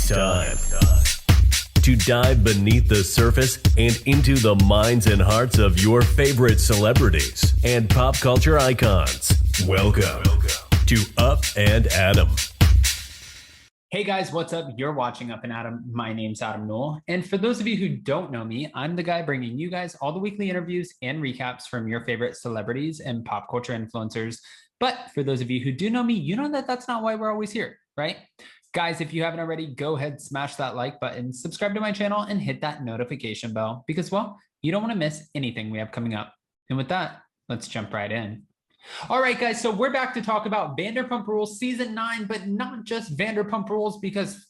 It's time to dive beneath the surface and into the minds and hearts of your favorite celebrities and pop culture icons. Welcome to Up and Adam. Hey guys, what's up? You're watching Up and Adam. My name's Adam Newell. And for those of you who don't know me, I'm the guy bringing you guys all the weekly interviews and recaps from your favorite celebrities and pop culture influencers. But for those of you who do know me, you know that that's not why we're always here, right? Guys, if you haven't already, go ahead, smash that like button, subscribe to my channel, and hit that notification bell because, well, you don't want to miss anything we have coming up. And with that, let's jump right in. All right, guys, so we're back to talk about Vanderpump Rules Season 9, but not just Vanderpump Rules because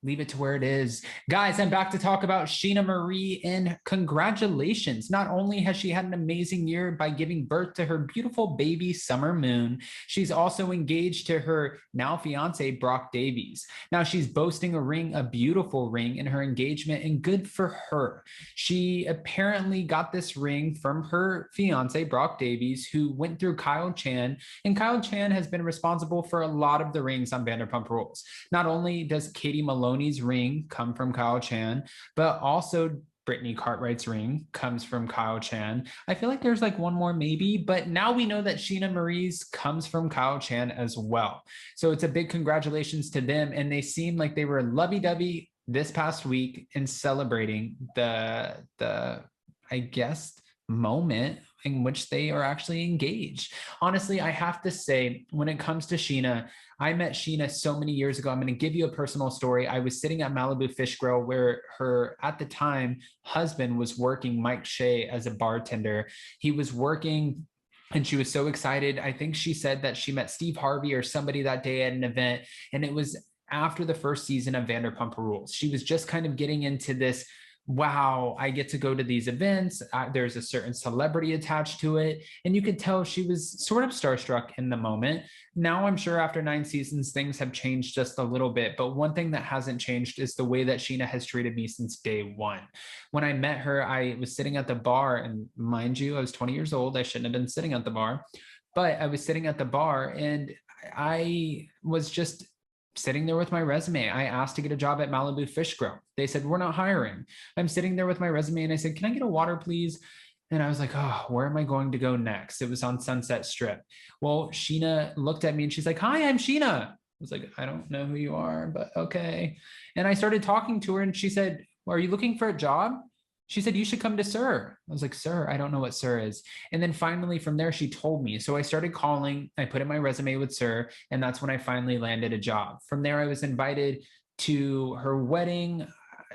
leave it to where it is. Guys, I'm back to talk about Scheana Marie, and congratulations. Not only has she had an amazing year by giving birth to her beautiful baby, Summer Moon, she's also engaged to her now fiance, Brock Davies. Now she's boasting a ring, a beautiful ring in her engagement, and good for her. She apparently got this ring from her fiance, Brock Davies, who went through Kyle Chan, and Kyle Chan has been responsible for a lot of the rings on Vanderpump Rules. Not only does Katie Maloney's ring come from Kyle Chan, but also Brittany Cartwright's ring comes from Kyle Chan. I feel like there's like one more maybe, but now we know that Scheana Marie's comes from Kyle Chan as well. So it's a big congratulations to them, and they seem like they were lovey-dovey this past week in celebrating the I guess moment in which they are actually engaged. Honestly, I have to say, when it comes to Scheana, I met Scheana so many years ago. I'm going to give you a personal story. I was sitting at Malibu Fish Grill where her, at the time, husband was working, Mike Shea, as a bartender. He was working and she was so excited. I think she said that she met Steve Harvey or somebody that day at an event, and it was after the first season of Vanderpump Rules. She was just kind of getting into this, wow, I get to go to these events. There's a certain celebrity attached to it. And you could tell she was sort of starstruck in the moment. Now, I'm sure after 9 seasons, things have changed just a little bit. But one thing that hasn't changed is the way that Scheana has treated me since day one. When I met her, I was sitting at the bar. And mind you, I was 20 years old. I shouldn't have been sitting at the bar. But I was sitting at the bar and I was just sitting there with my resume. I asked to get a job at Malibu Fish Grill. They said, we're not hiring. I'm sitting there with my resume and I said, can I get a water, please? And I was like, oh, where am I going to go next? It was on Sunset Strip. Well, Scheana looked at me and she's like, hi, I'm Scheana. I was like, I don't know who you are, but okay. And I started talking to her and she said, well, are you looking for a job? She said, you should come to Sir. I was like, Sir, I don't know what Sir is. And then finally from there, she told me. So I started calling, I put in my resume with Sir, and that's when I finally landed a job. From there, I was invited to her wedding.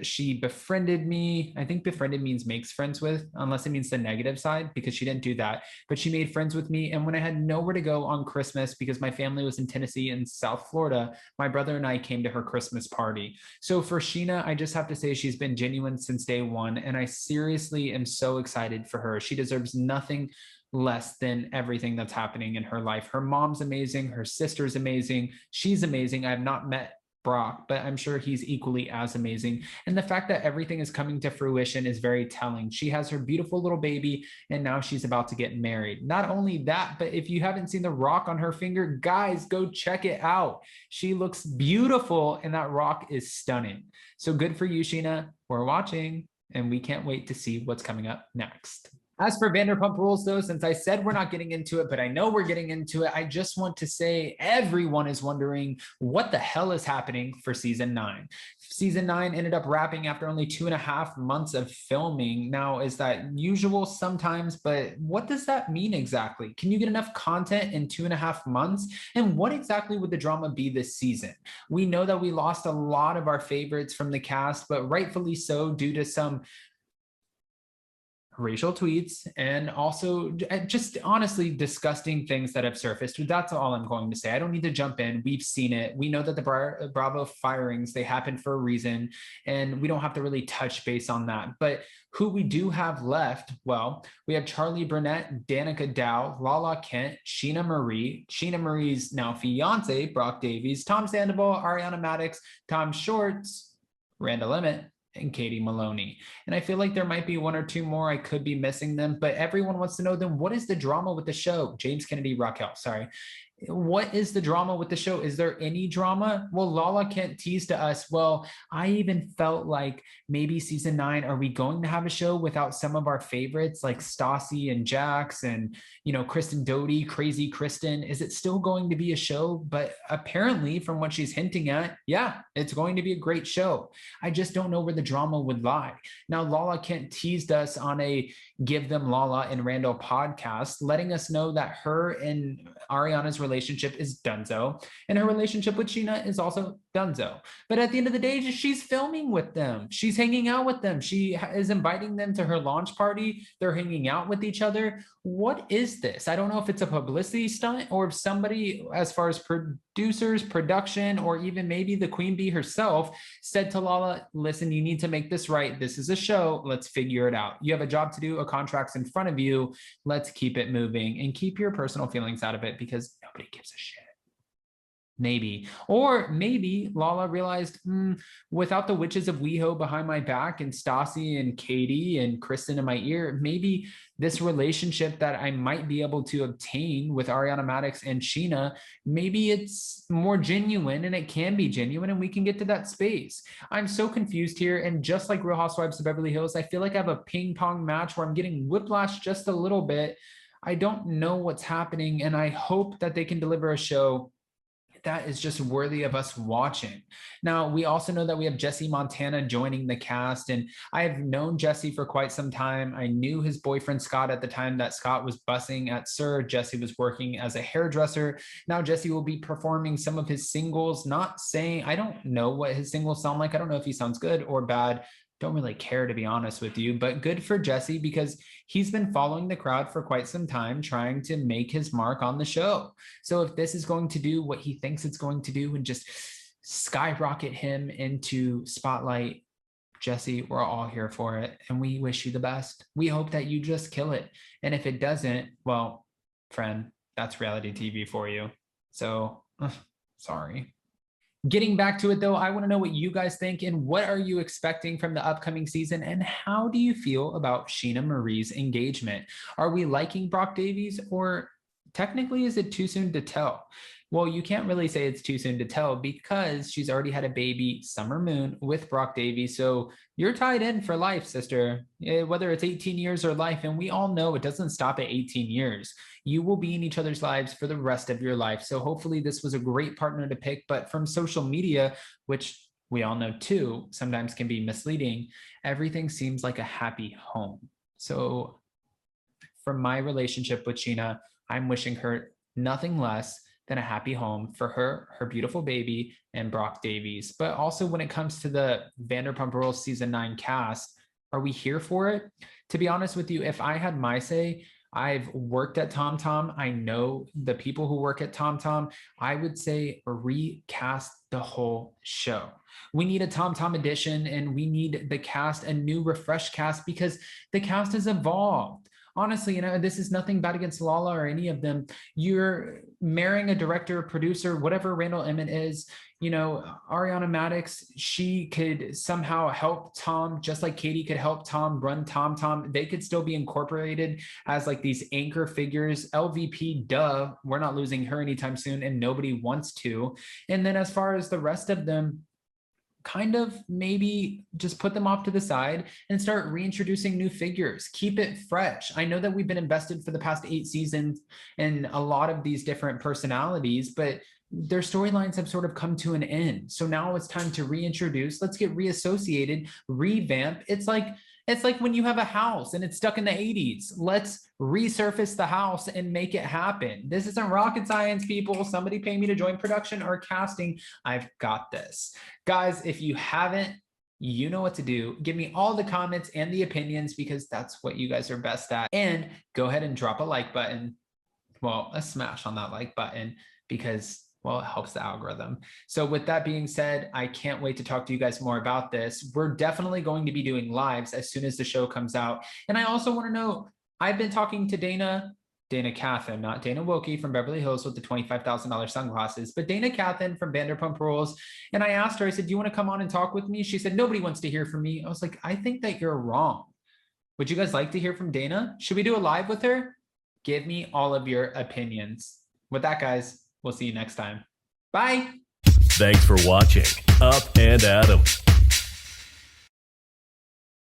She befriended me. I think befriended means makes friends with, unless it means the negative side, because she didn't do that. But she made friends with me. And when I had nowhere to go on Christmas, because my family was in Tennessee and South Florida, my brother and I came to her Christmas party. So for Scheana, I just have to say she's been genuine since day one. And I seriously am so excited for her. She deserves nothing less than everything that's happening in her life. Her mom's amazing. Her sister's amazing. She's amazing. I have not met Brock, but I'm sure he's equally as amazing. And the fact that everything is coming to fruition is very telling. She has her beautiful little baby, and now she's about to get married. Not only that, but if you haven't seen the rock on her finger, guys, go check it out. She looks beautiful, and that rock is stunning. So good for you, Scheana. We're watching, and we can't wait to see what's coming up next. As for Vanderpump Rules, though, since I said we're not getting into it, but I know we're getting into it, I just want to say everyone is wondering what the hell is happening for season 9. Season 9 ended up wrapping after only 2.5 months of filming. Now, is that usual sometimes? But what does that mean exactly? Can you get enough content in 2.5 months? And what exactly would the drama be this season? We know that we lost a lot of our favorites from the cast, but rightfully so, due to some racial tweets and also just honestly disgusting things that have surfaced. That's all I'm going to say. I don't need to jump in. We've seen it. We know that the Bravo firings, they happened for a reason, and we don't have to really touch base on that. But who we do have left, well, we have Charlie Burnett, Danica Dow, Lala Kent, Scheana Marie's now fiance, Brock Davies, Tom Sandoval, Ariana Madix, Tom Shorts, Randall Emmett, and Katie Maloney. And I feel like there might be one or two more. I could be missing them, but everyone wants to know then what is the drama with the show? James Kennedy, Raquel, sorry. What is the drama with the show? Is there any drama? Well, Lala can't tease to us. Well, I even felt like maybe season 9, are we going to have a show without some of our favorites like Stassi and Jax and, Kristen Doty, Crazy Kristen? Is it still going to be a show? But apparently, from what she's hinting at, yeah, it's going to be a great show. I just don't know where the drama would lie. Now, Lala Kent teased us on a Give Them Lala and Randall podcast, letting us know that her and Ariana's relationship is donezo, and her relationship with Scheana is also donezo. But at the end of the day, she's filming with them. She's hanging out with them. She is inviting them to her launch party. They're hanging out with each other. What is this? I don't know if it's a publicity stunt or if somebody, as far as producers, production, or even maybe the queen bee herself, said to Lala, listen, you need to make this right. This is a show. Let's figure it out. You have a job to do, a contract's in front of you. Let's keep it moving and keep your personal feelings out of it because nobody gives a shit. Maybe. Or maybe Lala realized, without the witches of WeHo behind my back and Stassi and Katie and Kristen in my ear, maybe this relationship that I might be able to obtain with Ariana Madix and Scheana, maybe it's more genuine and it can be genuine and we can get to that space. I'm so confused here. And just like Real Housewives of Beverly Hills, I feel like I have a ping pong match where I'm getting whiplash just a little bit. I don't know what's happening. And I hope that they can deliver a show that is just worthy of us watching. Now, we also know that we have Jesse Montana joining the cast, and I have known Jesse for quite some time. I knew his boyfriend, Scott, at the time that Scott was bussing at SUR. Jesse was working as a hairdresser. Now, Jesse will be performing some of his singles, not saying, I don't know what his singles sound like. I don't know if he sounds good or bad. Don't really care, to be honest with you, but good for Jesse because he's been following the crowd for quite some time, trying to make his mark on the show. So if this is going to do what he thinks it's going to do and just skyrocket him into spotlight, Jesse, we're all here for it. And we wish you the best. We hope that you just kill it. And if it doesn't, well, friend, that's reality TV for you. So sorry. Getting back to it though, I want to know what you guys think and what are you expecting from the upcoming season and how do you feel about Scheana Marie's engagement? Are we liking Brock Davies or technically is it too soon to tell? Well, you can't really say it's too soon to tell because she's already had a baby, Summer Moon, with Brock Davies. So you're tied in for life, sister, whether it's 18 years or life. And we all know it doesn't stop at 18 years. You will be in each other's lives for the rest of your life. So hopefully this was a great partner to pick. But from social media, which we all know too, sometimes can be misleading, everything seems like a happy home. So from my relationship with Scheana, I'm wishing her nothing less than a happy home for her, her beautiful baby, and Brock Davies. But also when it comes to the Vanderpump Rules season 9 cast, are we here for it? To be honest with you, if I had my say, I've worked at TomTom. I know the people who work at TomTom. I would say recast the whole show. We need a TomTom edition and we need the cast, a new refresh cast because the cast has evolved. Honestly, this is nothing bad against Lala or any of them. You're marrying a director, producer, whatever Randall Emmett is, Ariana Madix, she could somehow help Tom, just like Katie could help Tom run TomTom. They could still be incorporated as like these anchor figures. LVP, duh, we're not losing her anytime soon and nobody wants to. And then as far as the rest of them, kind of maybe just put them off to the side and start reintroducing new figures. Keep it fresh. I know that we've been invested for the past 8 seasons in a lot of these different personalities, but their storylines have sort of come to an end. So now it's time to reintroduce. Let's get reassociated, revamp. It's like when you have a house and it's stuck in the 80s. Let's resurface the house and make it happen. This isn't rocket science, people. Somebody pay me to join production or casting. I've got this. Guys, if you haven't, you know what to do. Give me all the comments and the opinions because that's what you guys are best at. And go ahead and drop a like button. Well, a smash on that like button because well, it helps the algorithm. So with that being said, I can't wait to talk to you guys more about this. We're definitely going to be doing lives as soon as the show comes out. And I also want to know, I've been talking to Dana Cathan, not Dana Wilkie from Beverly Hills with the $25,000 sunglasses, but Dana Cathan from Vanderpump Rules. And I asked her, I said, do you want to come on and talk with me? She said, nobody wants to hear from me. I was like, I think that you're wrong. Would you guys like to hear from Dana? Should we do a live with her? Give me all of your opinions. With that, guys, We'll see you next time. Bye. Thanks for watching Up and Adam.